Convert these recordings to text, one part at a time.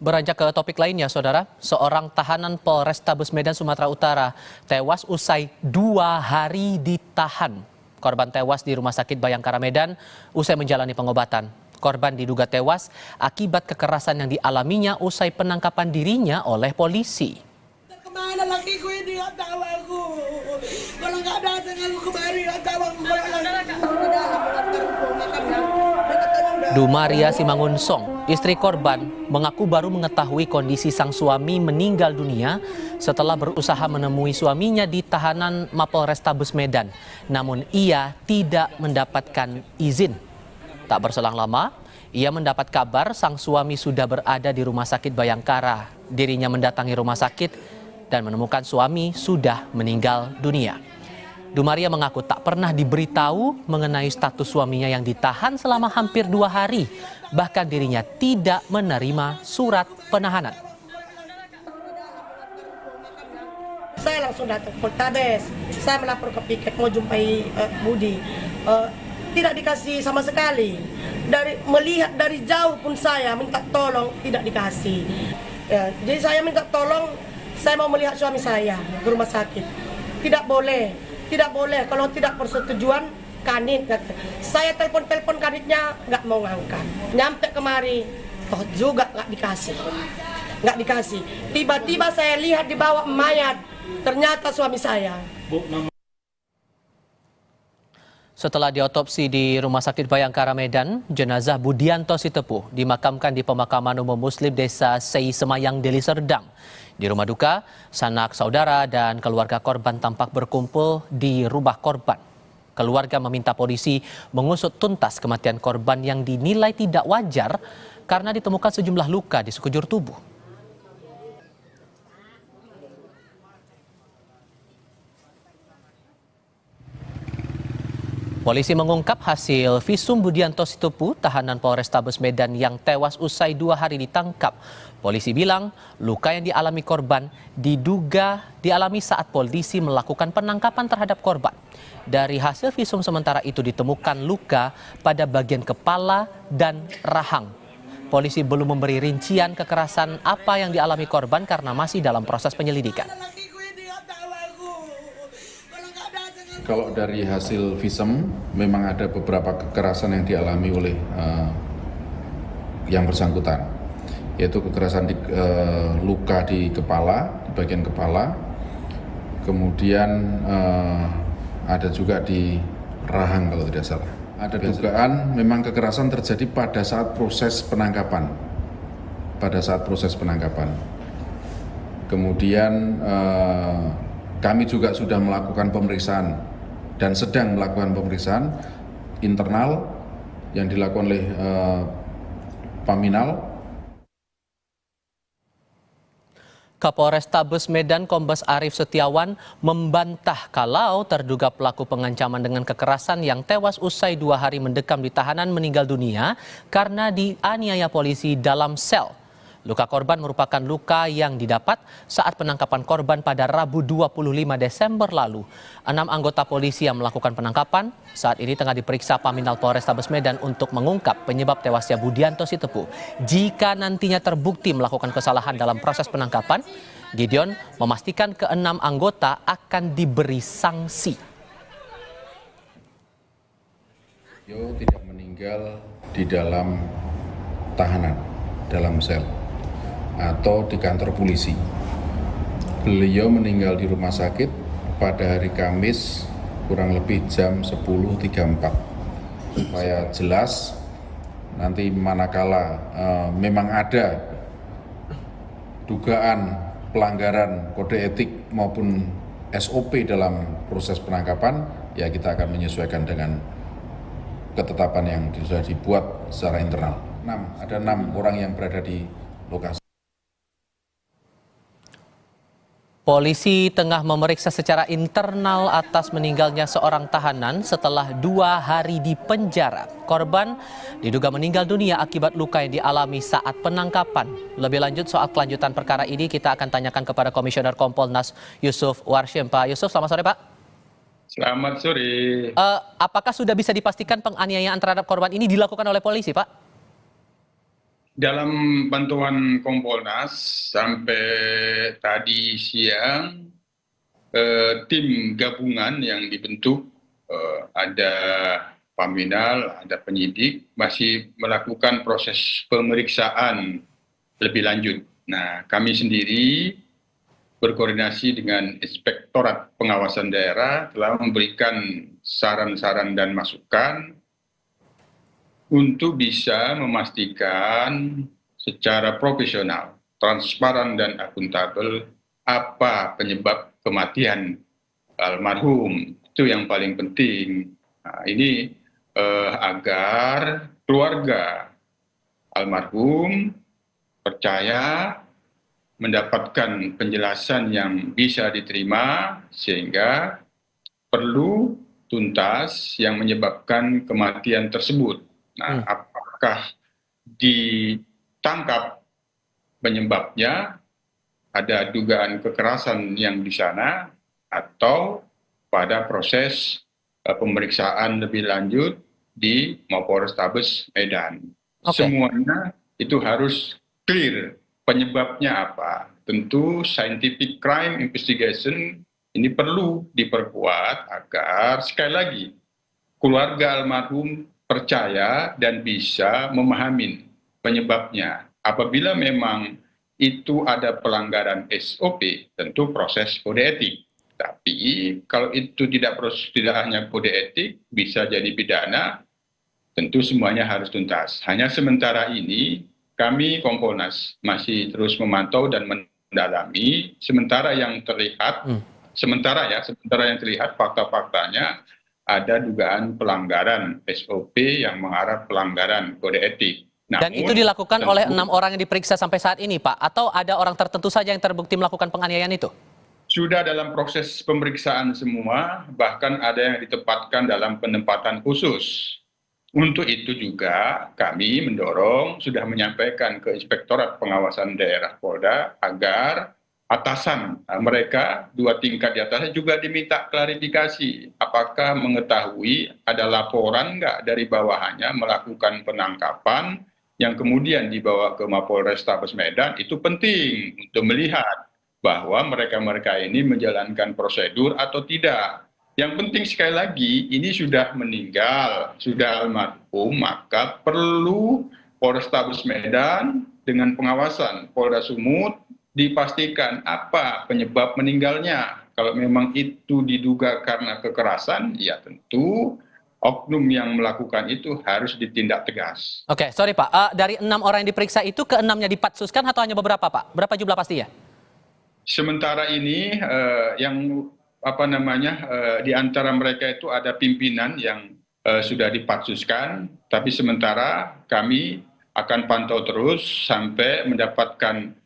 Beranjak ke topik lainnya, Saudara, seorang tahanan Polrestabes Medan, Sumatera Utara tewas usai 2 hari ditahan. Korban tewas di Rumah Sakit Bayangkara Medan usai menjalani pengobatan. Korban diduga tewas akibat kekerasan yang dialaminya usai penangkapan dirinya oleh polisi. Kemana laki gue ini, nggak tahu aku. Kalau nggak datang aku kemari, nggak tahu aku. Dumaria Simangunsong, istri korban, mengaku baru mengetahui kondisi sang suami meninggal dunia setelah berusaha menemui suaminya di tahanan Mapolrestabes Medan. Namun ia tidak mendapatkan izin. Tak berselang lama, ia mendapat kabar sang suami sudah berada di Rumah Sakit Bayangkara. Dirinya mendatangi rumah sakit dan menemukan suami sudah meninggal dunia. Dumaria mengaku tak pernah diberitahu mengenai status suaminya yang ditahan selama hampir 2 hari. Bahkan dirinya tidak menerima surat penahanan. Saya langsung datang ke Polrestabes. Saya melapor ke piket mau jumpai Budi. Tidak dikasih sama sekali. Melihat dari jauh pun saya minta tolong, tidak dikasih. Jadi saya minta tolong, saya mau melihat suami saya ke rumah sakit. Tidak boleh. Tidak boleh, kalau tidak persetujuan kanit. Saya telepon kanitnya nggak mau ngangkat. Nyampe kemari, toh juga nggak dikasih. Tiba-tiba saya lihat dibawa mayat, ternyata suami saya. Setelah diotopsi di Rumah Sakit Bayangkara Medan, jenazah Budianto Sitepuh dimakamkan di Pemakaman Umum Muslim Desa Sei Semayang, Deli Serdang. Di rumah duka, sanak saudara dan keluarga korban tampak berkumpul di rumah korban. Keluarga meminta polisi mengusut tuntas kematian korban yang dinilai tidak wajar karena ditemukan sejumlah luka di sekujur tubuh. Polisi mengungkap hasil visum Budianto Sitepuh, tahanan Polrestabes Medan yang tewas usai 2 hari ditangkap. Polisi bilang luka yang dialami korban diduga dialami saat polisi melakukan penangkapan terhadap korban. Dari hasil visum sementara itu ditemukan luka pada bagian kepala dan rahang. Polisi belum memberi rincian kekerasan apa yang dialami korban karena masih dalam proses penyelidikan. Kalau dari hasil visum memang ada beberapa kekerasan yang dialami oleh yang bersangkutan, yaitu kekerasan luka di kepala, di bagian kepala, kemudian ada juga di rahang kalau tidak salah. Ada dugaan memang kekerasan terjadi pada saat proses penangkapan, Kemudian kami juga sudah melakukan pemeriksaan dan sedang melakukan pemeriksaan internal yang dilakukan oleh Paminal. Kapolrestabes Medan Kombes Arief Setiawan membantah kalau terduga pelaku pengancaman dengan kekerasan yang tewas usai 2 hari mendekam di tahanan meninggal dunia karena dianiaya polisi dalam sel. Luka korban merupakan luka yang didapat saat penangkapan korban pada Rabu 25 Desember lalu. 6 anggota polisi yang melakukan penangkapan saat ini tengah diperiksa Paminal Polrestabes Medan untuk mengungkap penyebab tewasnya Budianto Sitepuh. Jika nantinya terbukti melakukan kesalahan dalam proses penangkapan, Gideon memastikan ke-6 anggota akan diberi sanksi. Beliau tidak meninggal di dalam tahanan, dalam sel, atau di kantor polisi. Beliau meninggal di rumah sakit pada hari Kamis kurang lebih jam 10.34. Supaya jelas nanti manakala memang ada dugaan pelanggaran kode etik maupun SOP dalam proses penangkapan, ya kita akan menyesuaikan dengan ketetapan yang sudah dibuat secara internal. Ada 6 orang yang berada di lokasi. Polisi tengah memeriksa secara internal atas meninggalnya seorang tahanan setelah 2 hari di penjara. Korban diduga meninggal dunia akibat luka yang dialami saat penangkapan. Lebih lanjut soal kelanjutan perkara ini kita akan tanyakan kepada Komisioner Kompolnas Yusuf Warshim. Pak Yusuf, selamat sore Pak. Selamat sore. Apakah sudah bisa dipastikan penganiayaan terhadap korban ini dilakukan oleh polisi, Pak? dalam bantuan Kompolnas sampai tadi siang, tim gabungan yang dibentuk, ada Paminal, ada penyidik, masih melakukan proses pemeriksaan lebih lanjut. Nah, kami sendiri berkoordinasi dengan Inspektorat Pengawasan Daerah telah memberikan saran-saran dan masukan untuk bisa memastikan secara profesional, transparan dan akuntabel apa penyebab kematian almarhum. Itu yang paling penting. Nah, ini agar keluarga almarhum percaya mendapatkan penjelasan yang bisa diterima sehingga perlu tuntas yang menyebabkan kematian tersebut. Nah, apakah ditangkap penyebabnya, ada dugaan kekerasan yang di sana, atau pada proses pemeriksaan lebih lanjut di Mapolrestabes Medan. Oke. Semuanya itu harus clear penyebabnya apa. Tentu scientific crime investigation ini perlu diperkuat agar sekali lagi keluarga almarhum percaya dan bisa memahami penyebabnya. Apabila memang itu ada pelanggaran SOP, tentu proses kode etik. Tapi kalau itu tidak hanya kode etik, bisa jadi pidana, tentu semuanya harus tuntas. Hanya sementara ini kami Kompolnas masih terus memantau dan mendalami. Sementara yang terlihat, sementara yang terlihat fakta-faktanya ada dugaan pelanggaran SOP yang mengarah pelanggaran kode etik. Dan itu dilakukan oleh 6 orang yang diperiksa sampai saat ini, Pak? Atau ada orang tertentu saja yang terbukti melakukan penganiayaan itu? Sudah dalam proses pemeriksaan semua, bahkan ada yang ditempatkan dalam penempatan khusus. Untuk itu juga kami mendorong, sudah menyampaikan ke Inspektorat Pengawasan Daerah Polda agar atasan mereka 2 tingkat di atasnya juga diminta klarifikasi. Apakah mengetahui ada laporan nggak dari bawahannya melakukan penangkapan yang kemudian dibawa ke Mapolrestabes Medan. Itu penting untuk melihat bahwa mereka-mereka ini menjalankan prosedur atau tidak. Yang penting sekali lagi, ini sudah meninggal, sudah almarhum, maka perlu Polrestabes Medan dengan pengawasan Polda Sumut dipastikan apa penyebab meninggalnya. Kalau memang itu diduga karena kekerasan, ya tentu oknum yang melakukan itu harus ditindak tegas. Oke, sorry Pak, dari 6 orang yang diperiksa itu ke-6-nya dipatsuskan atau hanya beberapa Pak? Berapa jumlah pastinya? Sementara ini yang di antara mereka itu ada pimpinan yang sudah dipatsuskan, tapi sementara kami akan pantau terus sampai mendapatkan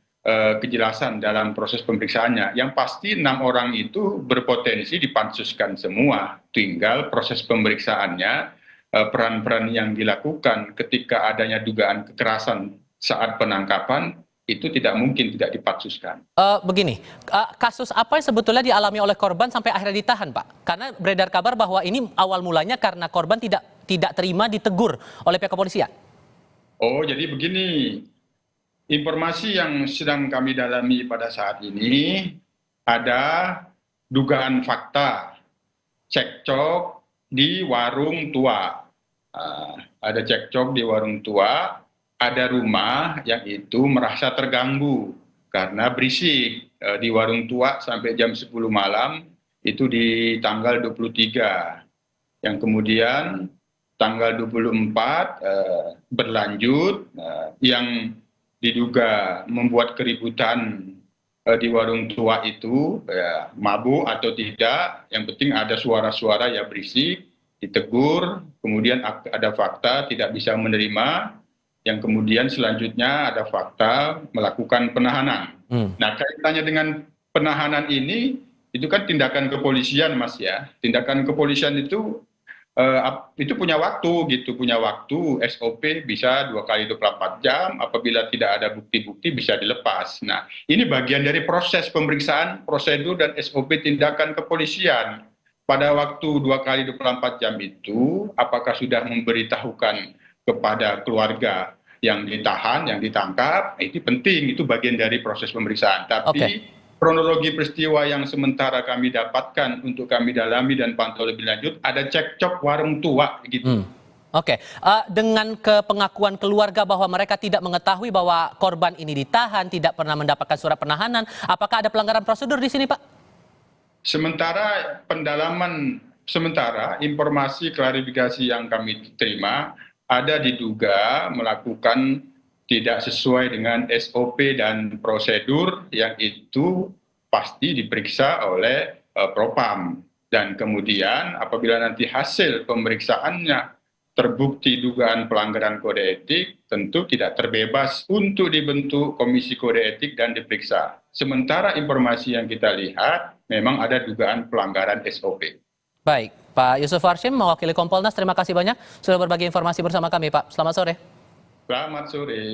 kejelasan dalam proses pemeriksaannya. Yang pasti 6 orang itu berpotensi dipatsuskan semua, tinggal proses pemeriksaannya, peran-peran yang dilakukan ketika adanya dugaan kekerasan saat penangkapan, itu tidak mungkin tidak dipatsuskan. Begini, kasus apa yang sebetulnya dialami oleh korban sampai akhirnya ditahan, Pak? Karena beredar kabar bahwa ini awal mulanya karena korban tidak terima ditegur oleh pihak kepolisian. Oh, jadi begini, informasi yang sedang kami dalami pada saat ini ada dugaan fakta cekcok di warung tua. Ada cekcok di warung tua. Ada rumah yang itu merasa terganggu karena berisik di warung tua sampai jam 10 malam itu di tanggal 23. Yang kemudian tanggal 24 berlanjut yang diduga membuat keributan di warung tua itu mabuk atau tidak, yang penting ada suara-suara yang berisik, ditegur, kemudian ada fakta tidak bisa menerima, yang kemudian selanjutnya ada fakta melakukan penahanan. Nah, kaitannya dengan penahanan ini, itu kan tindakan kepolisian, Mas ya. Tindakan kepolisian itu punya waktu gitu, punya waktu SOP bisa 2 kali 24 jam, apabila tidak ada bukti-bukti bisa dilepas. Nah, ini bagian dari proses pemeriksaan, prosedur dan SOP tindakan kepolisian. Pada waktu 2 kali 24 jam itu, apakah sudah memberitahukan kepada keluarga yang ditahan, yang ditangkap, itu penting, itu bagian dari proses pemeriksaan. Tapi kronologi peristiwa yang sementara kami dapatkan untuk kami dalami dan pantau lebih lanjut, ada cekcok warung tua gitu. Oke, dengan kepengakuan keluarga bahwa mereka tidak mengetahui bahwa korban ini ditahan, tidak pernah mendapatkan surat penahanan, apakah ada pelanggaran prosedur di sini, Pak? Sementara informasi klarifikasi yang kami terima, ada diduga melakukan tidak sesuai dengan SOP dan prosedur yang itu pasti diperiksa oleh Propam. Dan kemudian apabila nanti hasil pemeriksaannya terbukti dugaan pelanggaran kode etik, tentu tidak terbebas untuk dibentuk komisi kode etik dan diperiksa. Sementara informasi yang kita lihat, memang ada dugaan pelanggaran SOP. Baik, Pak Yusuf Warshim, mewakili Kompolnas, terima kasih banyak sudah berbagi informasi bersama kami, Pak. Selamat sore. Selamat sore.